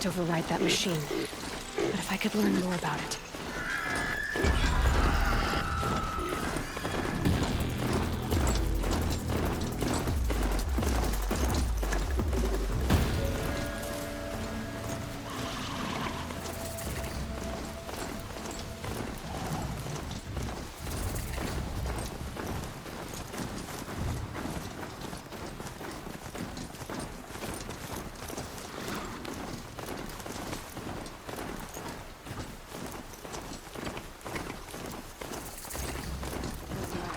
can't override that machine. But if I could learn more about it.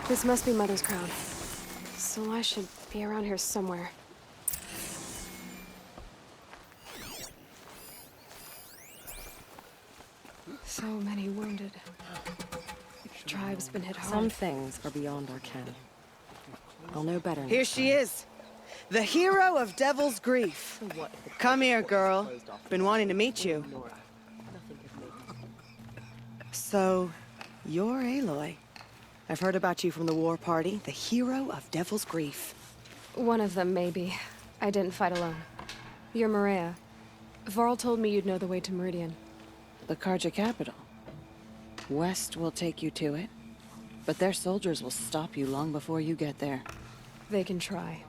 This must be Mother's crown. So I should be around here somewhere. So many wounded. The tribe's been hit hard. Some things are beyond our ken. I'll know better next Here she time. is. The hero of Devil's Grief. Come here, girl. Been wanting to meet you. So, you're Aloy. I've heard about you from the war party, the hero of Devil's Grief. One of them, maybe. I didn't fight alone. You're Maria. Varl told me you'd know the way to Meridian. The Carja capital. West will take you to it, but their soldiers will stop you long before you get there. They can try.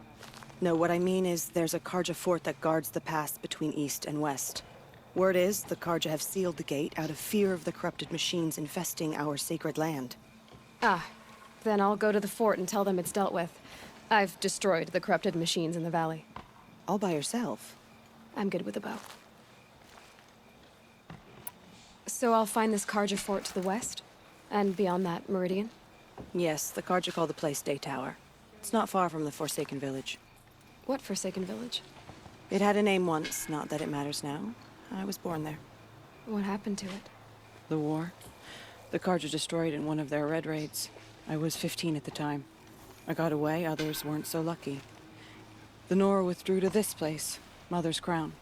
No, what I mean is there's a Carja fort that guards the pass between East and West. Word is, the Carja have sealed the gate out of fear of the corrupted machines infesting our sacred land. Ah, then I'll go to the fort and tell them it's dealt with. I've destroyed the corrupted machines in the valley. All by yourself? I'm good with a bow. So I'll find this Carja fort to the west? And beyond that, Meridian? Yes, the Carja call the place Daytower. It's not far from the Forsaken Village. What Forsaken Village? It had a name once, not that it matters now. I was born there. What happened to it? The war? The Carja destroyed in one of their red raids. I was 15 at the time. I got away, others weren't so lucky. The Nora withdrew to this place, Mother's Crown.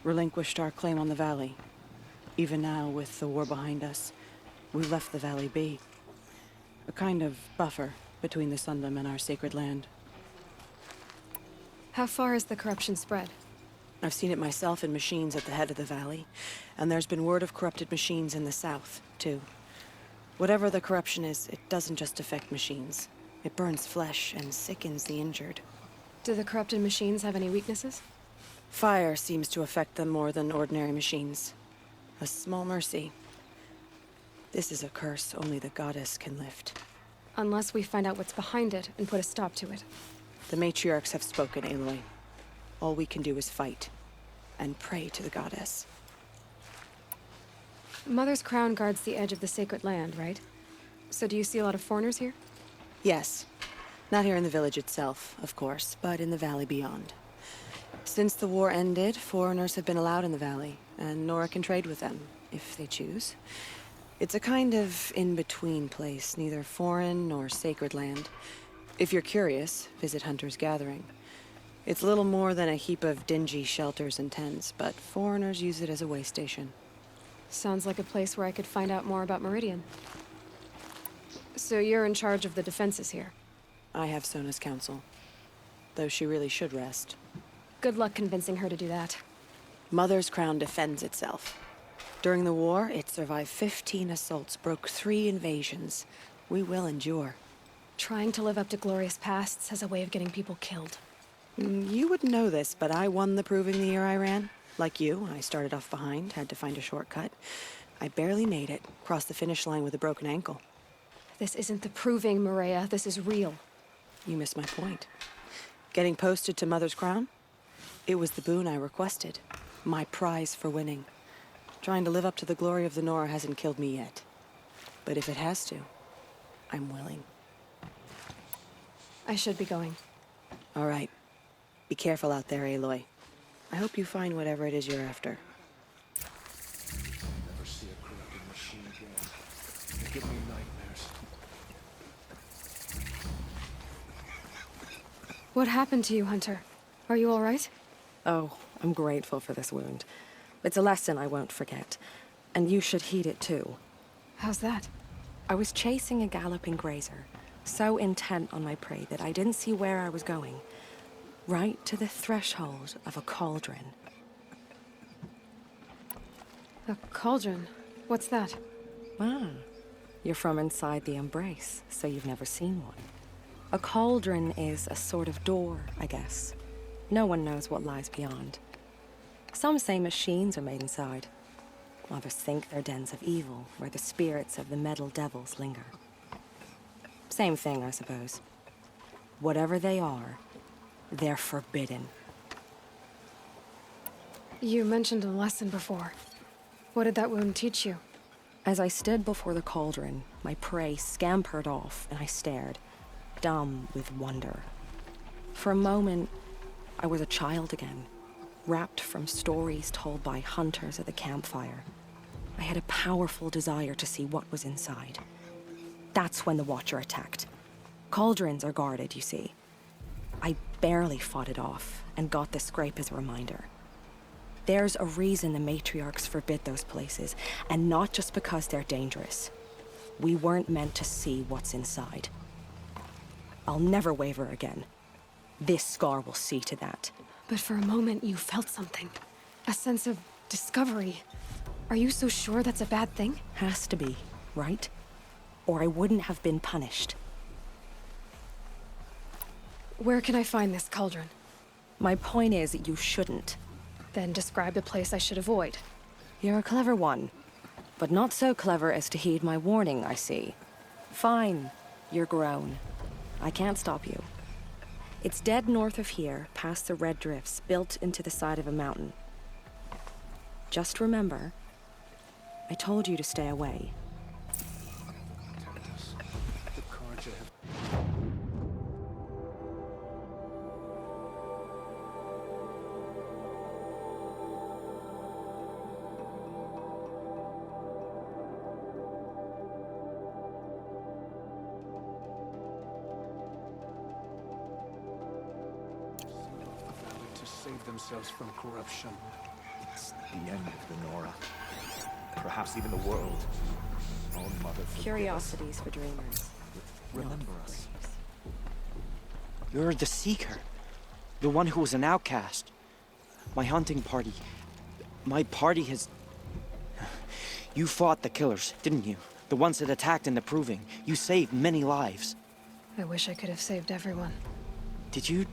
Relinquished our claim on the valley. Even now, with the war behind us, we left the valley be. A kind of buffer between the Sundom and our sacred land. How far has the corruption spread? I've seen it myself in machines at the head of the valley, and there's been word of corrupted machines in the south, too. Whatever the corruption is, it doesn't just affect machines. It burns flesh and sickens the injured. Do the corrupted machines have any weaknesses? Fire seems to affect them more than ordinary machines. A small mercy. This is a curse only the goddess can lift. Unless we find out what's behind it and put a stop to it. The matriarchs have spoken, Aloy. All we can do is fight, and pray to the goddess. Mother's crown guards the edge of the sacred land, right? So do you see a lot of foreigners here? Yes. Not here in the village itself, of course, but in the valley beyond. Since the war ended, foreigners have been allowed in the valley, and Nora can trade with them, if they choose. It's a kind of in-between place, neither foreign nor sacred land. If you're curious, visit Hunter's Gathering. It's little more than a heap of dingy shelters and tents, but foreigners use it as a way station. Sounds like a place where I could find out more about Meridian. So you're in charge of the defenses here? I have Sona's counsel, though she really should rest. Good luck convincing her to do that. Mother's crown defends itself. During the war, it survived 15 assaults, broke 3 invasions. We will endure. Trying to live up to glorious pasts has a way of getting people killed. You wouldn't know this, but I won the proving the year I ran. Like you, I started off behind, had to find a shortcut. I barely made it, crossed the finish line with a broken ankle. This isn't the proving, Maria. This is real. You missed my point. Getting posted to Mother's crown? It was the boon I requested. My prize for winning. Trying to live up to the glory of the Nora hasn't killed me yet. But if it has to, I'm willing. I should be going. All right. Be careful out there, Aloy. I hope you find whatever it is you're after. Never see a corrupted machine again. They give me nightmares. What happened to you, Hunter? Are you all right? Oh, I'm grateful for this wound. It's a lesson I won't forget. And you should heed it too. How's that? I was chasing a galloping grazer, so intent on my prey that I didn't see where I was going. Right to the threshold of a cauldron. A cauldron. What's that? Ah, you're from inside the Embrace, so you've never seen one. A cauldron is a sort of door, I guess. No one knows what lies beyond. Some say machines are made inside. Others think they're dens of evil, where the spirits of the metal devils linger. Same thing, I suppose. Whatever they are, they're forbidden. You mentioned a lesson before. What did that wound teach you? As I stood before the cauldron, my prey scampered off, and I stared, dumb with wonder. For a moment, I was a child again, wrapped from stories told by hunters at the campfire. I had a powerful desire to see what was inside. That's when the Watcher attacked. Cauldrons are guarded, you see. I barely fought it off, and got the scrape as a reminder. There's a reason the matriarchs forbid those places, and not just because they're dangerous. We weren't meant to see what's inside. I'll never waver again. This scar will see to that. But for a moment you felt something. A sense of discovery. Are you so sure that's a bad thing? Has to be, right? Or I wouldn't have been punished. Where can I find this cauldron? My point is that you shouldn't. Then describe the place I should avoid. You're a clever one, but not so clever as to heed my warning, I see. Fine, you're grown. I can't stop you. It's dead north of here, past the red drifts, built into the side of a mountain. Just remember, I told you to stay away. The Carja have... to save themselves from corruption. It's the end of the Nora. Perhaps even the world. Oh, Mother, forgive us. Curiosities for dreamers. Remember us. You're the Seeker. The one who was an outcast. My hunting party. My party has... You fought the killers, didn't you? The ones that attacked in the Proving. You saved many lives. I wish I could have saved everyone. Did you...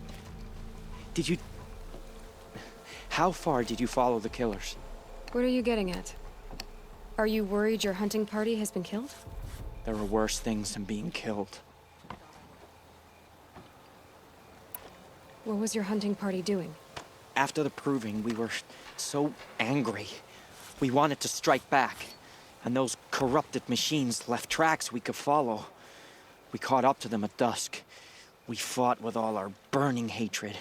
How far did you follow the killers? What are you getting at? Are you worried your hunting party has been killed? There are worse things than being killed. What was your hunting party doing? After the Proving, we were so angry. We wanted to strike back. And those corrupted machines left tracks we could follow. We caught up to them at dusk. We fought with all our burning hatred.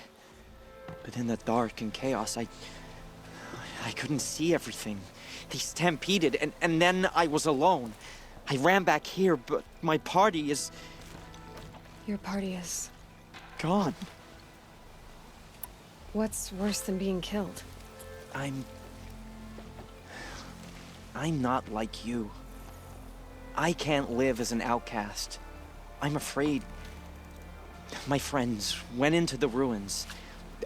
But in the dark and chaos, I couldn't see everything. They stampeded, and then I was alone. I ran back here, but my party is... Your party is... gone. What's worse than being killed? I'm not like you. I can't live as an outcast. I'm afraid. My friends went into the ruins.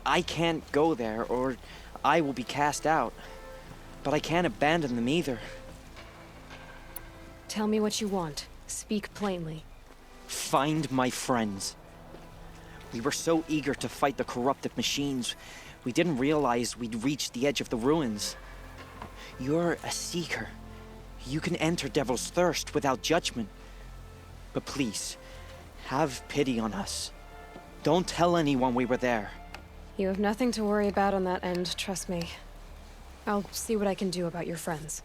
I can't go there, or I will be cast out. But I can't abandon them either. Tell me what you want. Speak plainly. Find my friends. We were so eager to fight the corrupted machines, we didn't realize we'd reached the edge of the ruins. You're a seeker. You can enter Devil's Thirst without judgment. But please, have pity on us. Don't tell anyone we were there. You have nothing to worry about on that end, trust me. I'll see what I can do about your friends.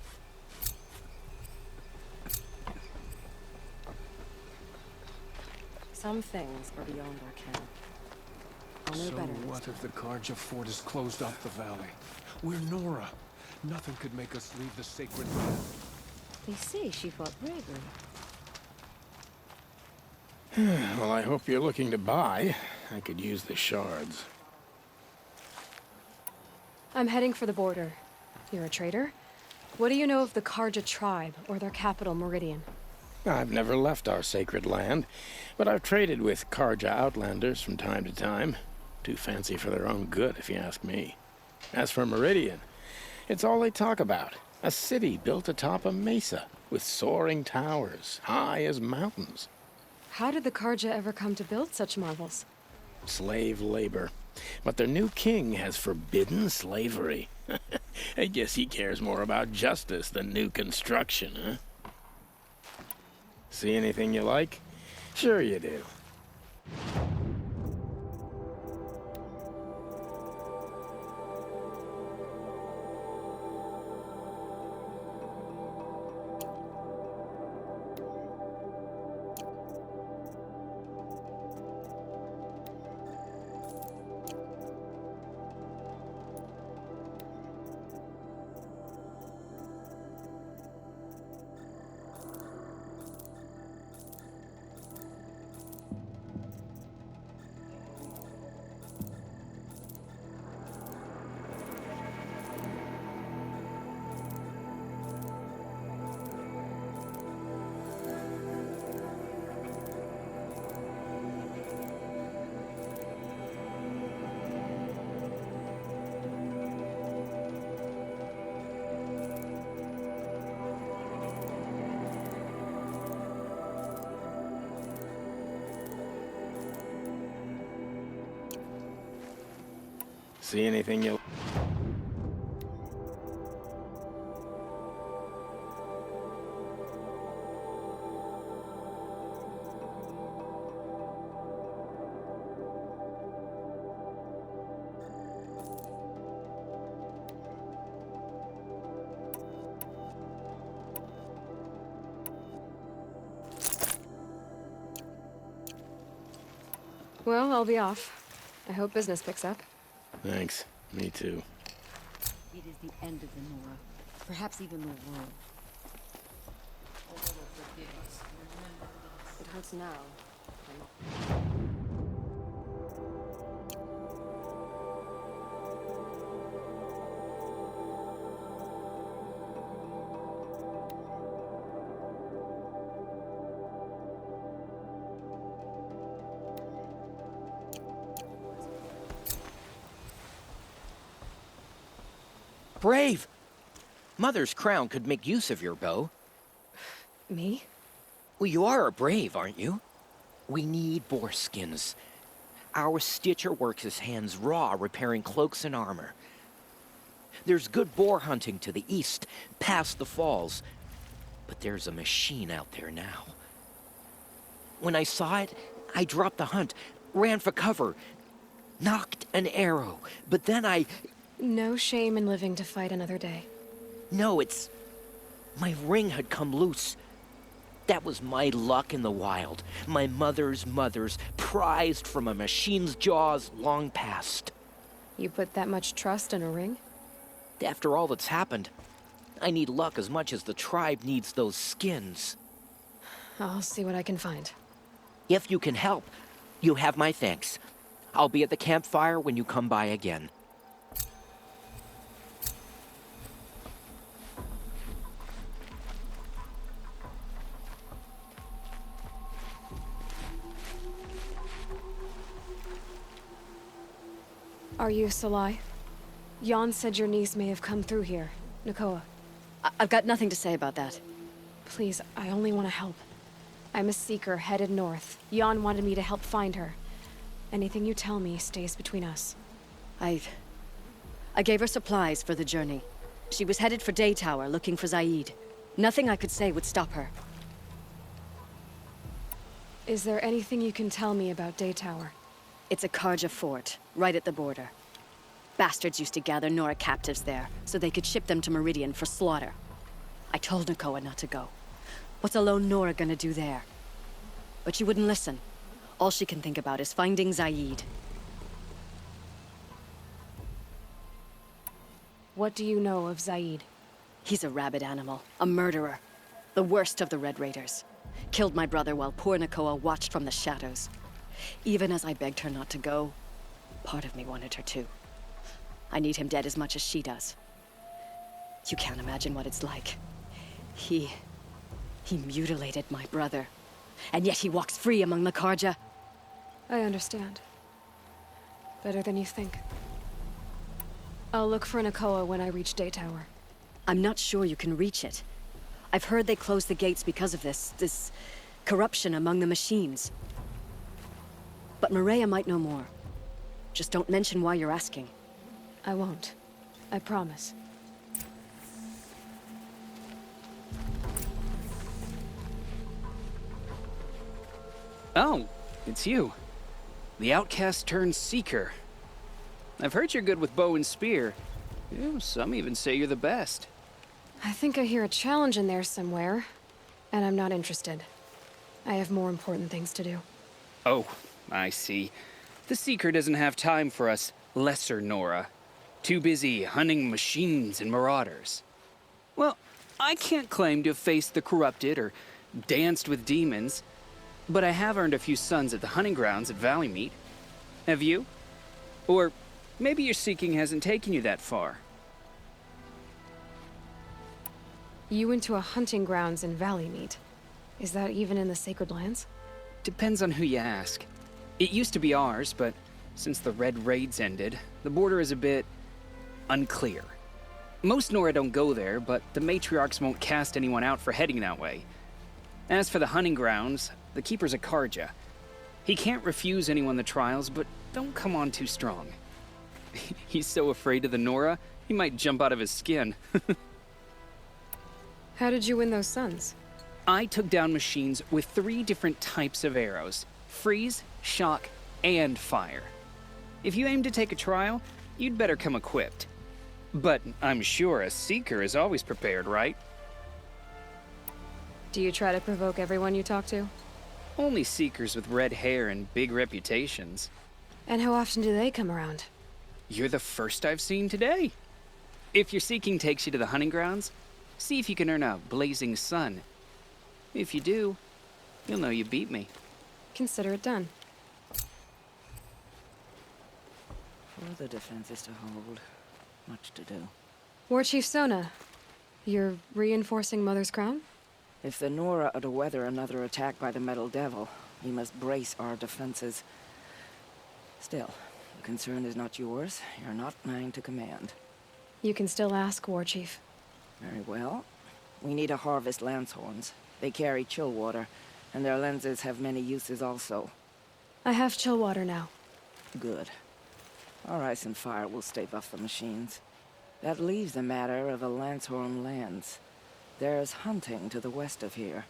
Some things are beyond our ken. I'll know So better next what time. if the Carja fort is closed off the valley? We're Nora. Nothing could make us leave the sacred land. They say she fought bravely. Well, I hope you're looking to buy. I could use the shards. I'm heading for the border. You're a trader? What do you know of the Carja tribe, or their capital, Meridian? I've never left our sacred land, but I've traded with Carja outlanders from time to time. Too fancy for their own good, if you ask me. As for Meridian, it's all they talk about. A city built atop a mesa, with soaring towers, high as mountains. How did the Carja ever come to build such marvels? Slave labor. But their new king has forbidden slavery. I guess he cares more about justice than new construction, huh? See anything you like? Sure you do. See anything you... Well, I'll be off. I hope business picks up. Thanks. Me too. It is the end of the Nora. Perhaps even the world. It hurts now. Brave! Mother's crown could make use of your bow. Me? Well, you are a brave, aren't you? We need boar skins. Our stitcher works his hands raw repairing cloaks and armor. There's good boar hunting to the east, past the falls. But there's a machine out there now. When I saw it, I dropped the hunt, ran for cover, knocked an arrow, but then I... No shame in living to fight another day. No, it's... my ring had come loose. That was my luck in the wild. My mother's prized from a machine's jaws long past. You put that much trust in a ring? After all that's happened, I need luck as much as the tribe needs those skins. I'll see what I can find. If you can help, you have my thanks. I'll be at the campfire when you come by again. Are you Salai? Jan said your niece may have come through here. Nakoa. I've got nothing to say about that. Please, I only want to help. I'm a seeker headed north. Jan wanted me to help find her. Anything you tell me stays between us. I gave her supplies for the journey. She was headed for Daytower, looking for Zaid. Nothing I could say would stop her. Is there anything you can tell me about Daytower? It's a Carja fort, right at the border. Bastards used to gather Nora captives there, so they could ship them to Meridian for slaughter. I told Nakoa not to go. What's a lone Nora gonna do there? But she wouldn't listen. All she can think about is finding Zaid. What do you know of Zaid? He's a rabid animal, a murderer. The worst of the Red Raiders. Killed my brother while poor Nakoa watched from the shadows. Even as I begged her not to go, part of me wanted her to. I need him dead as much as she does. You can't imagine what it's like. He mutilated my brother. And yet he walks free among the Carja. I understand. Better than you think. I'll look for Nakoa when I reach Daytower. I'm not sure you can reach it. I've heard they closed the gates because of this corruption among the machines. But Maria might know more. Just don't mention why you're asking. I won't. I promise. Oh, it's you. The outcast turned seeker. I've heard you're good with bow and spear. Some even say you're the best. I think I hear a challenge in there somewhere, and I'm not interested. I have more important things to do. Oh, I see. The seeker doesn't have time for us lesser Nora. Too busy hunting machines and marauders. Well, I can't claim to have faced the corrupted or danced with demons, but I have earned a few sons at the hunting grounds at Valley Meet. Have you? Or maybe your seeking hasn't taken you that far. You went to a hunting grounds in Valley Meet. Is that even in the Sacred Lands? Depends on who you ask. It used to be ours, but since the Red Raids ended, the border is a bit unclear. Most Nora don't go there, but the matriarchs won't cast anyone out for heading that way. As for the hunting grounds, the keeper's a Carja. He can't refuse anyone the trials, but don't come on too strong. He's so afraid of the Nora, he might jump out of his skin. How did you win those sons? I took down machines with 3 different types of arrows: freeze, shock, and fire. If you aim to take a trial, you'd better come equipped. But I'm sure a seeker is always prepared, right? Do you try to provoke everyone you talk to? Only seekers with red hair and big reputations. And how often do they come around? You're the first I've seen today. If your seeking takes you to the hunting grounds, see if you can earn a blazing sun. If you do, you'll know you beat me. Consider it done. For the defenses to hold. Much to do. War Chief Sona, you're reinforcing Mother's Crown? If the Nora are to weather another attack by the Metal Devil, we must brace our defenses. Still, the concern is not yours. You're not mine to command. You can still ask, War Chief. Very well. We need to harvest Lancehorns. They carry chill water, and their lenses have many uses also. I have chill water now. Good. Our ice and fire will stave off the machines. That leaves the matter of the Lancehorn lands. There's hunting to the west of here.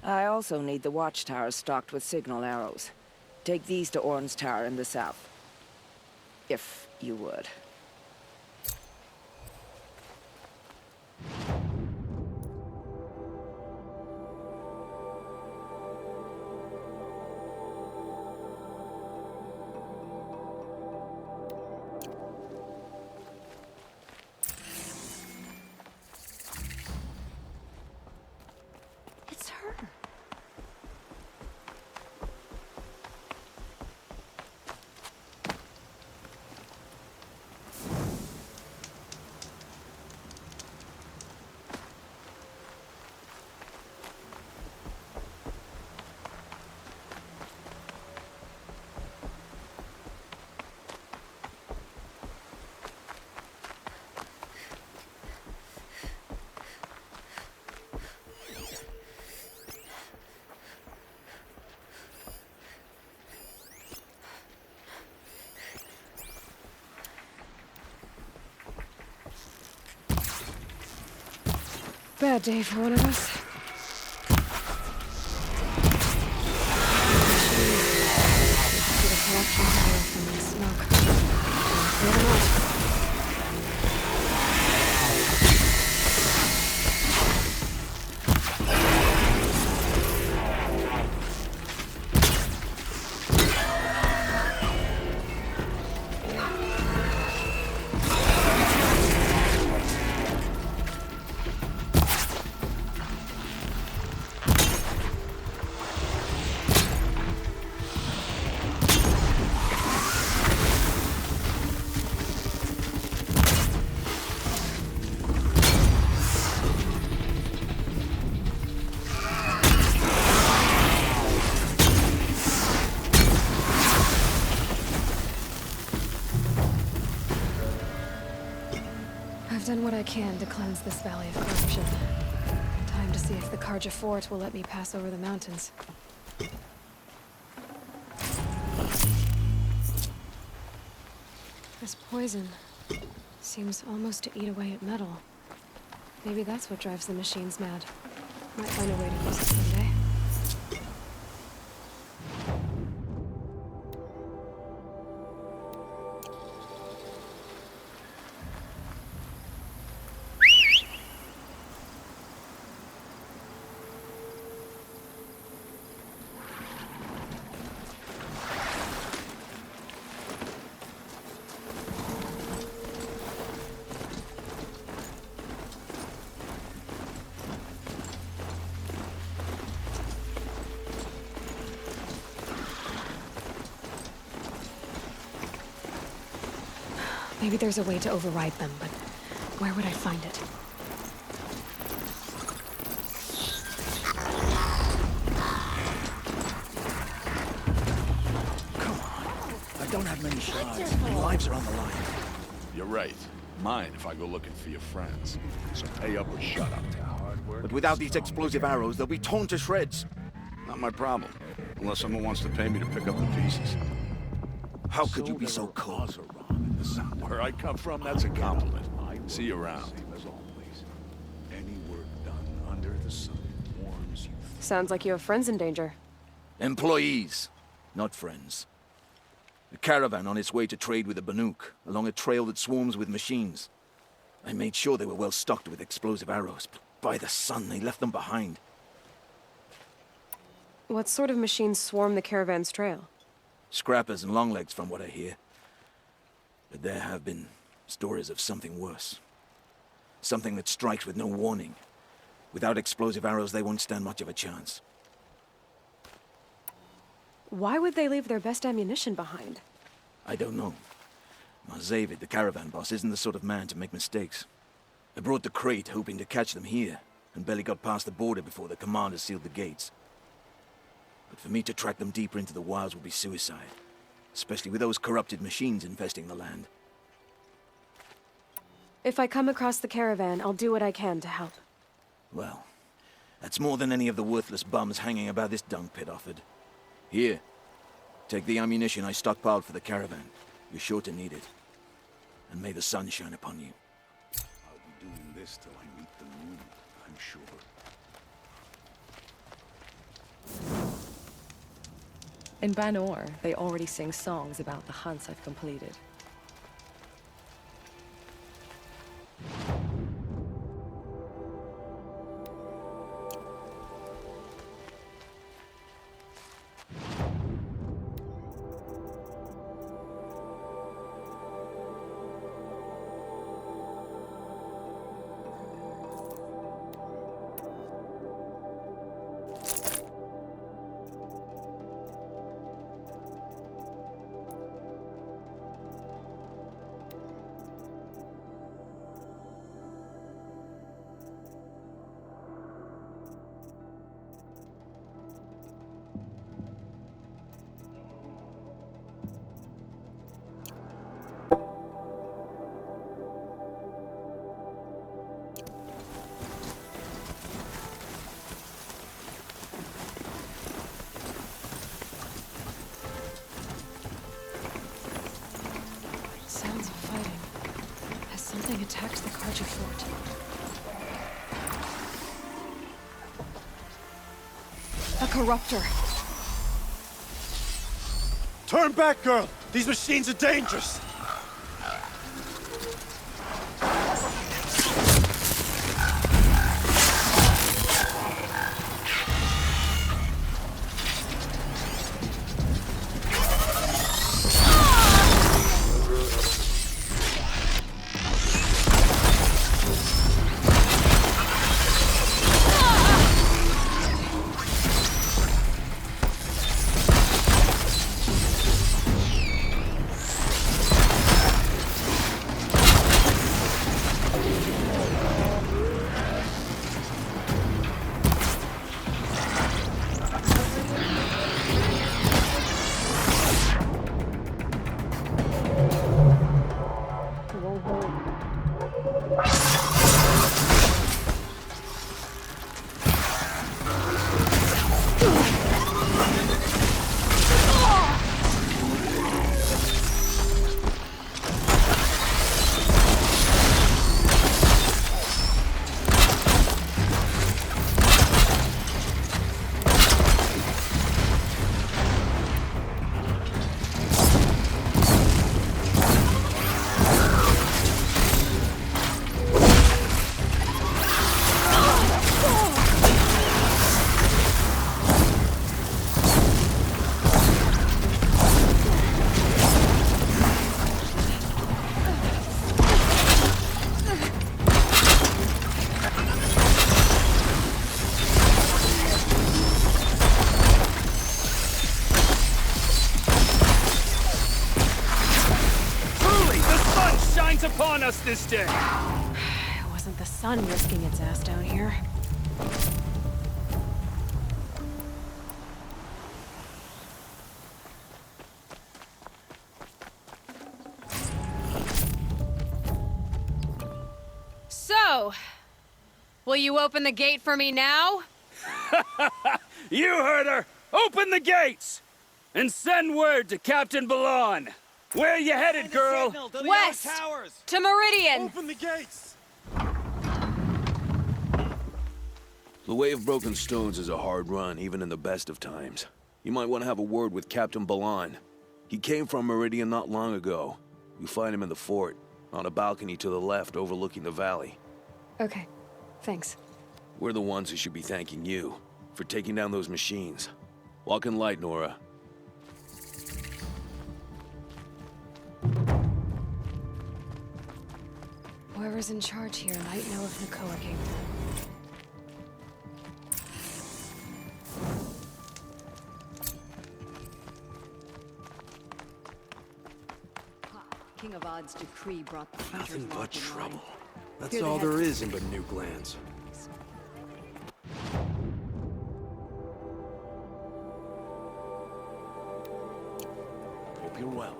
I also need the watchtowers stocked with signal arrows. Take these to Orn's Tower in the south. If you would. It's her. Bad day for one of us. See the collection tower from the smoke. Clear them out. I've done what I can to cleanse this valley of corruption. Time to see if the Carja fort will let me pass over the mountains. This poison seems almost to eat away at metal. Maybe that's what drives the machines mad. Might find a way to use it someday. Maybe there's a way to override them, but where would I find it? Come on. I don't have many shards. My lives are on the line. You're right. Mine if I go looking for your friends. So pay up or shut up. But without these explosive arrows, they'll be torn to shreds. Not my problem. Unless someone wants to pay me to pick up the pieces. How could you be so cold? Where I come from, that's a compliment. See you around. As always, any work done under the sun warms you. Sounds like you have friends in danger. Employees, not friends. A caravan on its way to trade with the Banuk, along a trail that swarms with machines. I made sure they were well stocked with explosive arrows, but by the sun, they left them behind. What sort of machines swarm the caravan's trail? Scrappers and longlegs, from what I hear. But there have been stories of something worse. Something that strikes with no warning. Without explosive arrows, they won't stand much of a chance. Why would they leave their best ammunition behind? I don't know. Zavid, the caravan boss, isn't the sort of man to make mistakes. I brought the crate hoping to catch them here, and barely got past the border before the commander sealed the gates. But for me to track them deeper into the wilds would be suicide. Especially with those corrupted machines infesting the land. If I come across the caravan, I'll do what I can to help. Well, that's more than any of the worthless bums hanging about this dung pit offered. Here, take the ammunition I stockpiled for the caravan. You're sure to need it. And may the sun shine upon you. I'll be doing this till I meet the moon, I'm sure. In Banor, they already sing songs about the hunts I've completed. Sounds of fighting. Has something attacked the Carja fort? A corruptor! Turn back, girl! These machines are dangerous! this day? It wasn't the sun risking its ass down here. So, will you open the gate for me now? You heard her! Open the gates! And send word to Captain Balon. Where you headed, girl? West! To Meridian! Open the gates! The Way of Broken Stones is a hard run, even in the best of times. You might want to have a word with Captain Balon. He came from Meridian not long ago. You'll find him in the fort, on a balcony to the left overlooking the valley. Okay, thanks. We're the ones who should be thanking you for taking down those machines. Walk in light, Nora. Whoever's in charge here might know if Nakoa came through. King Avad's decree brought the Nothing but trouble. That's Here they all head. there is in the New Glands. Hope you're well.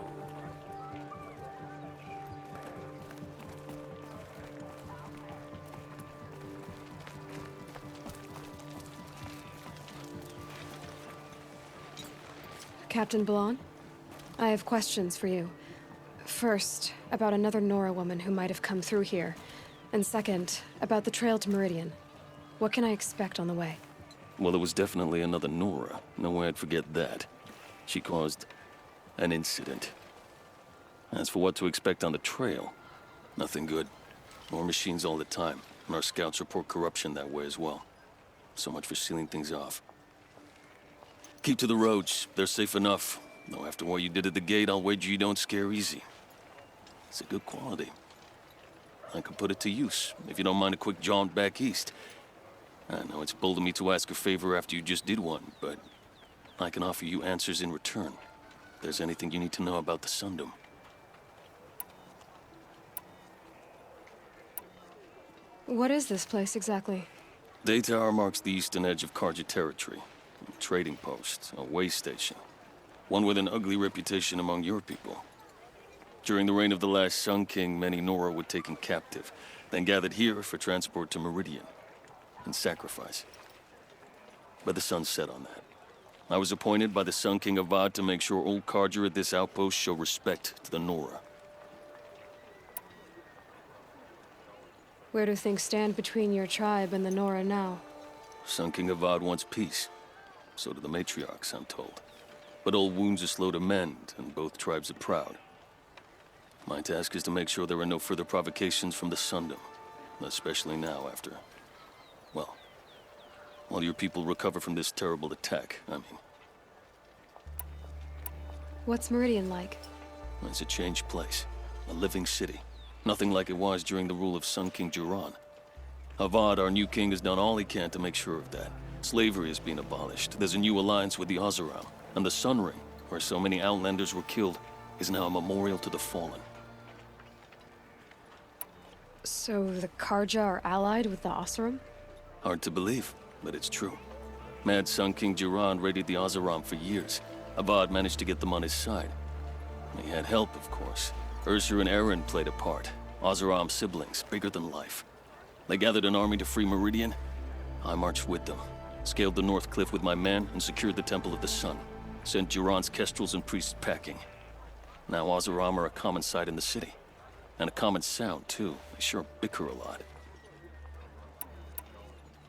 Captain Balon, I have questions for you. First, about another Nora woman who might have come through here. And second, about the trail to Meridian. What can I expect on the way? Well, there was definitely another Nora. No way I'd forget that. She caused an incident. As for what to expect on the trail, nothing good. More machines all the time, and our scouts report corruption that way as well. So much for sealing things off. Keep to the roads. They're safe enough. Though after what you did at the gate, I'll wager you don't scare easy. It's a good quality. I could put it to use, if you don't mind a quick jaunt back east. I know it's bold of me to ask a favor after you just did one, but I can offer you answers in return. If there's anything you need to know about the Sundom. What is this place exactly? Daytower marks the eastern edge of Carja territory. A trading post, a way station. One with an ugly reputation among your people. During the reign of the last Sun King, many Nora were taken captive, then gathered here for transport to Meridian, and sacrifice. But the sun set on that. I was appointed by the Sun King Avad to make sure old Carja at this outpost show respect to the Nora. Where do things stand between your tribe and the Nora now? Sun King Avad wants peace. So do the matriarchs, I'm told. But old wounds are slow to mend, and both tribes are proud. My task is to make sure there are no further provocations from the Sundom. Especially now after... well, while your people recover from this terrible attack, I mean. What's Meridian like? It's a changed place. A living city. Nothing like it was during the rule of Sun King Jiran. Avad, our new king, has done all he can to make sure of that. Slavery has been abolished. There's a new alliance with the Oseram. And the Sun Ring, where so many Outlanders were killed, is now a memorial to the fallen. So the Carja are allied with the Oseram? Hard to believe, but it's true. Mad Sun King Jiran raided the Oseram for years. Avad managed to get them on his side. He had help, of course. Ursur and Eren played a part. Oseram siblings, bigger than life. They gathered an army to free Meridian. I marched with them. Scaled the North Cliff with my men and secured the Temple of the Sun. Sent Jiran's kestrels and priests packing. Now Oseram are a common sight in the city. And a common sound, too. They sure bicker a lot.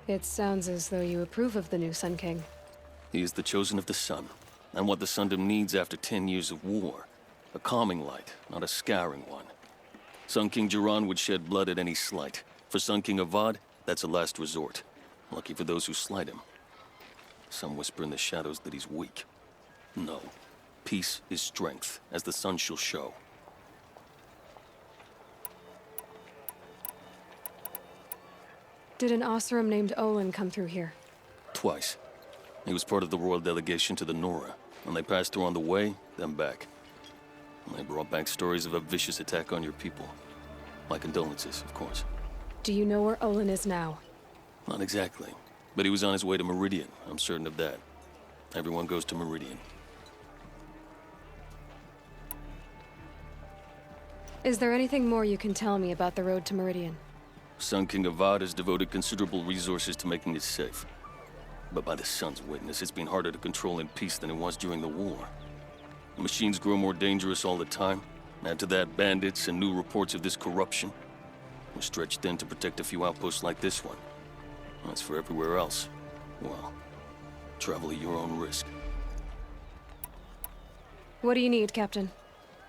It sounds as though you approve of the new Sun King. He is the chosen of the Sun. And what the Sundom needs after 10 years of war. A calming light, not a scouring one. Sun King Jiran would shed blood at any slight. For Sun King Avad, that's a last resort. Lucky for those who slight him. Some whisper in the shadows that he's weak. No. Peace is strength, as the sun shall show. Did an Oseram named Olin come through here? Twice. He was part of the royal delegation to the Nora, and they passed through on the way, then back. And they brought back stories of a vicious attack on your people. My condolences, of course. Do you know where Olin is now? Not exactly. But he was on his way to Meridian. I'm certain of that. Everyone goes to Meridian. Is there anything more you can tell me about the road to Meridian? Sun King Avad has devoted considerable resources to making it safe. But by the Sun's witness, it's been harder to control in peace than it was during the war. The machines grow more dangerous all the time. Add to that bandits and new reports of this corruption. We're stretched thin to protect a few outposts like this one. As for everywhere else, well, travel at your own risk. What do you need, Captain?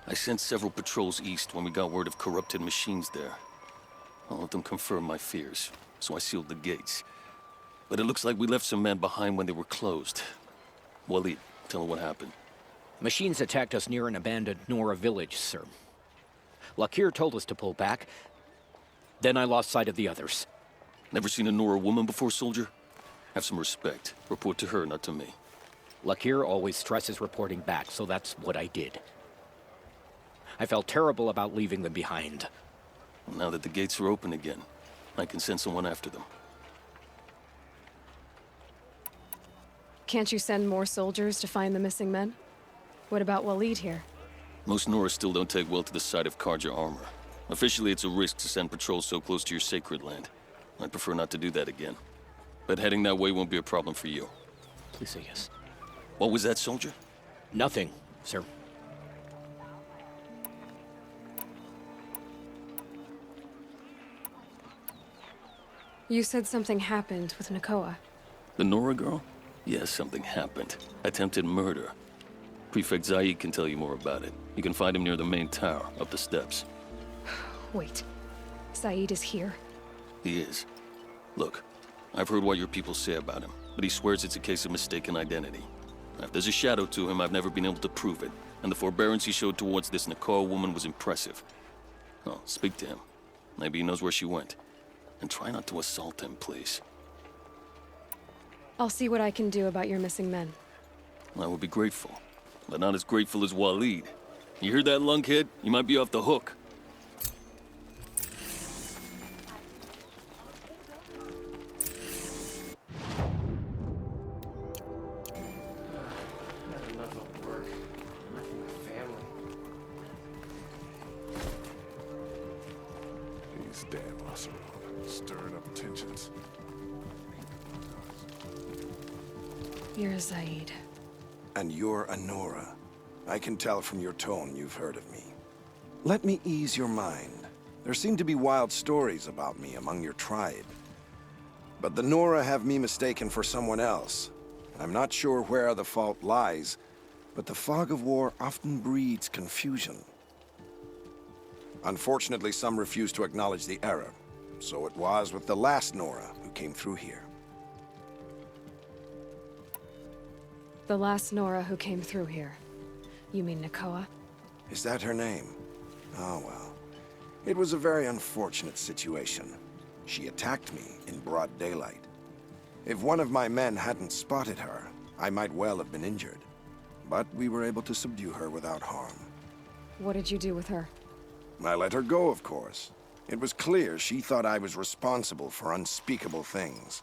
I sent several patrols east when we got word of corrupted machines there. All of them confirmed my fears, so I sealed the gates. But it looks like we left some men behind when they were closed. Walid, tell her what happened. Machines attacked us near an abandoned Nora village, sir. Lakir told us to pull back. Then I lost sight of the others. Never seen a Nora woman before, soldier? Have some respect. Report to her, not to me. Lakir always stresses reporting back, so that's what I did. I felt terrible about leaving them behind. Now that the gates are open again, I can send someone after them. Can't you send more soldiers to find the missing men? What about Walid here? Most Nora still don't take well to the sight of Carja armor. Officially, it's a risk to send patrols so close to your sacred land. I'd prefer not to do that again. But heading that way won't be a problem for you. Please say yes. What was that, soldier? Nothing, sir. You said something happened with Nakoa. The Nora girl? Yes, something happened. Attempted murder. Prefect Zaid can tell you more about it. You can find him near the main tower, up the steps. Wait. Zaid is here? He is. Look, I've heard what your people say about him, but he swears it's a case of mistaken identity. If there's a shadow to him, I've never been able to prove it, and the forbearance he showed towards this Nakoa woman was impressive. Oh, speak to him. Maybe he knows where she went. And try not to assault him, please. I'll see what I can do about your missing men. I would be grateful, but not as grateful as Walid. You hear that, lunkhead? You might be off the hook. Damn Oseram, stirring up tensions. You're Zaid. And you're a Nora. I can tell from your tone you've heard of me. Let me ease your mind. There seem to be wild stories about me among your tribe. But the Nora have me mistaken for someone else. I'm not sure where the fault lies, but the fog of war often breeds confusion. Unfortunately, some refuse to acknowledge the error. So it was with the last Nora who came through here. The last Nora who came through here. You mean Nakoa? Is that her name? Oh well. It was a very unfortunate situation. She attacked me in broad daylight. If one of my men hadn't spotted her, I might well have been injured. But we were able to subdue her without harm. What did you do with her? I let her go, of course. It was clear she thought I was responsible for unspeakable things.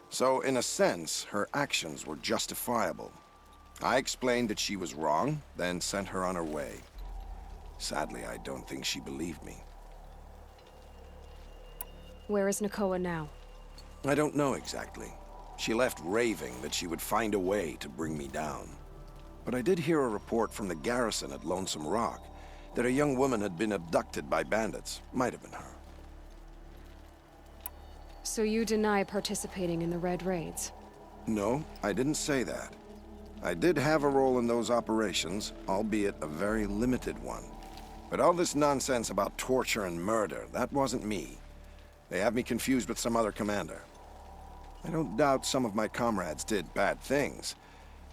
So, in a sense, her actions were justifiable. I explained that she was wrong, then sent her on her way. Sadly, I don't think she believed me. Where is Nakoa now? I don't know exactly. She left raving that she would find a way to bring me down. But I did hear a report from the garrison at Lonesome Rock that a young woman had been abducted by bandits. Might have been her. So you deny participating in the Red Raids? No, I didn't say that. I did have a role in those operations, albeit a very limited one. But all this nonsense about torture and murder, that wasn't me. They have me confused with some other commander. I don't doubt some of my comrades did bad things,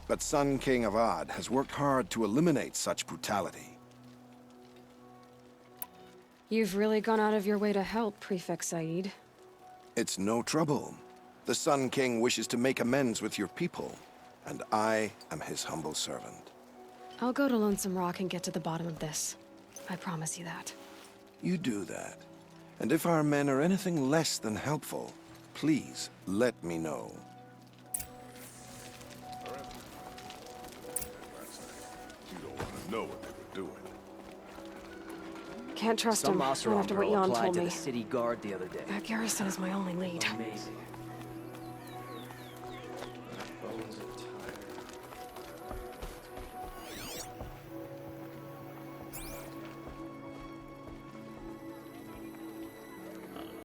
but Sun King Avad has worked hard to eliminate such brutality. You've really gone out of your way to help, Prefect Zaid. It's no trouble. The Sun King wishes to make amends with your people, and I am his humble servant. I'll go to Lonesome Rock and get to the bottom of this. I promise you that. You do that. And if our men are anything less than helpful, please let me know. You don't want to know what they were doing. Can't trust him, not after what Jan told me. The city guard the other day. That garrison is my only lead. Amazing.